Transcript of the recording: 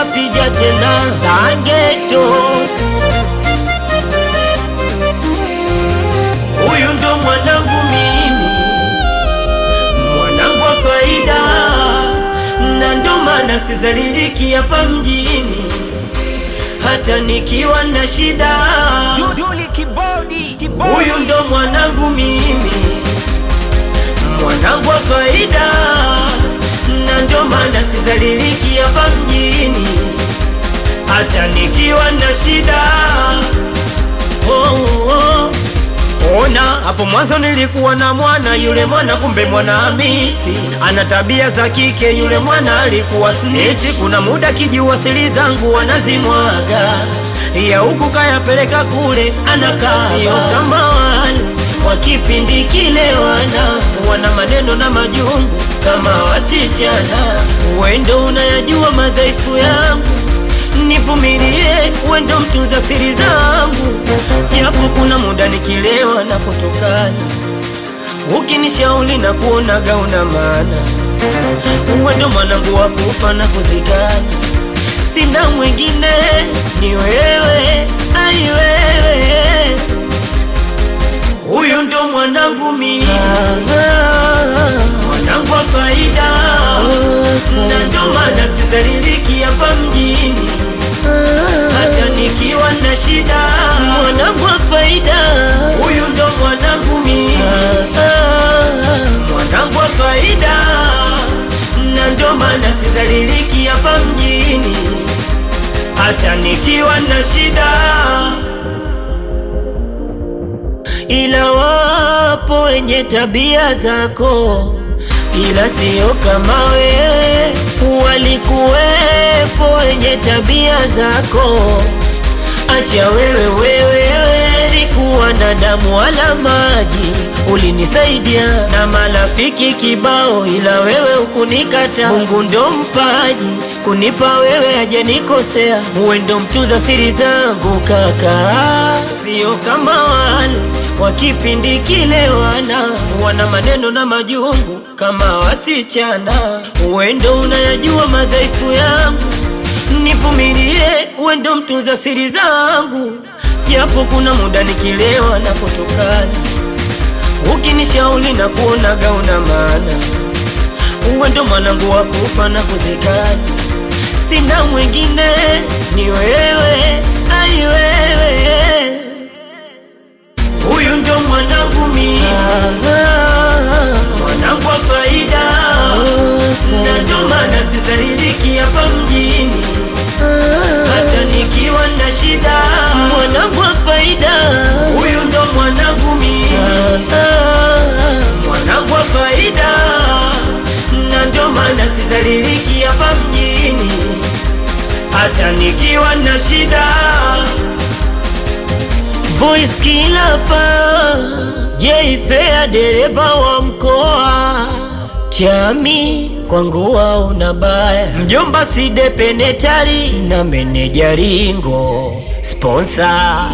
papija tena Zangetos. Huyu ndo mwanangu mimi, mwanangu wa faida, na ndo maana sizaliliki hapa mjini hata nikiwa na shida. Huyu ndo mwanangu mimi, mwanangu wa faida, na ndo maana sizaliliki hapa mjini hata nikiwa na shida. Ona, hapo mwanzo nilikuwa na mwana, yule mwana kumbe mwana Hamisi, ana tabia za kike, yule mwana alikuwa snitch. Kuna muda kijua siri zangu wanazimwaga, ya huku kayapeleka kule anakaa. Sio kama wale wa kipindi kile, wana maneno na majungu kama wasichana. Wendo unayajua madhaifu yangu, nivumilie, wendo mtunza siri zangu. Japo kuna muda nikilewa na kutokana, ukinishauri na kuonaga una maana. Wendo mwanangu wa kufa na kuzikana, sina mwingine, ni wewe, ai wewe. Huyu ndo mwanangu mimi, mwanangu wa faida, na ndo maana sizaliliki hapa mjini hata nikiwa na shida. Mwanangu wa faida, huyu ndo mwanangu mimi, mwanangu wa faida, na ndo maana sizaliliki hapa mjini hata nikiwa na shida. Ila wapo wenye tabia zako, ila sio kama wewe. Walikuwepo wenye tabia zako, acha wewe. Sikuwa na damu wala maji, ulinisaidia na marafiki kibao, ila wewe ukunikata. Mungu ndo mpaji, kunipa wewe hajanikosea. Uwe ndo mtunza siri zangu kaka, sio kama wale wa kipindi kile, wana maneno na majungu kama wasichana. Uwe ndo unayajua madhaifu yangu, nivumilie, uwe ndo mtunza siri zangu. Japo kuna muda nikilewa na kutokana, ukinishauri na kuonaga una maana. Uwe ndo mwanangu wa kufa na kuzikana, sina mwingine, ni wewe, ai wewe. Huyu ndo mwanangu mimi, mwanangu wa faida, na ndo maana sizaliliki hapa mjini hata nikiwa na shida. Mwanangu wa faida, huyu ndo mwanangu mimi, mwanangu wa faida, na ndo maana sizaliliki hapa mjini hata nikiwa na shida. Voice killer pa J-Fair, dereva wa mkoa Chami, kwangu una baya. Mjomba Side Penetari na meneja Ringo sponsor.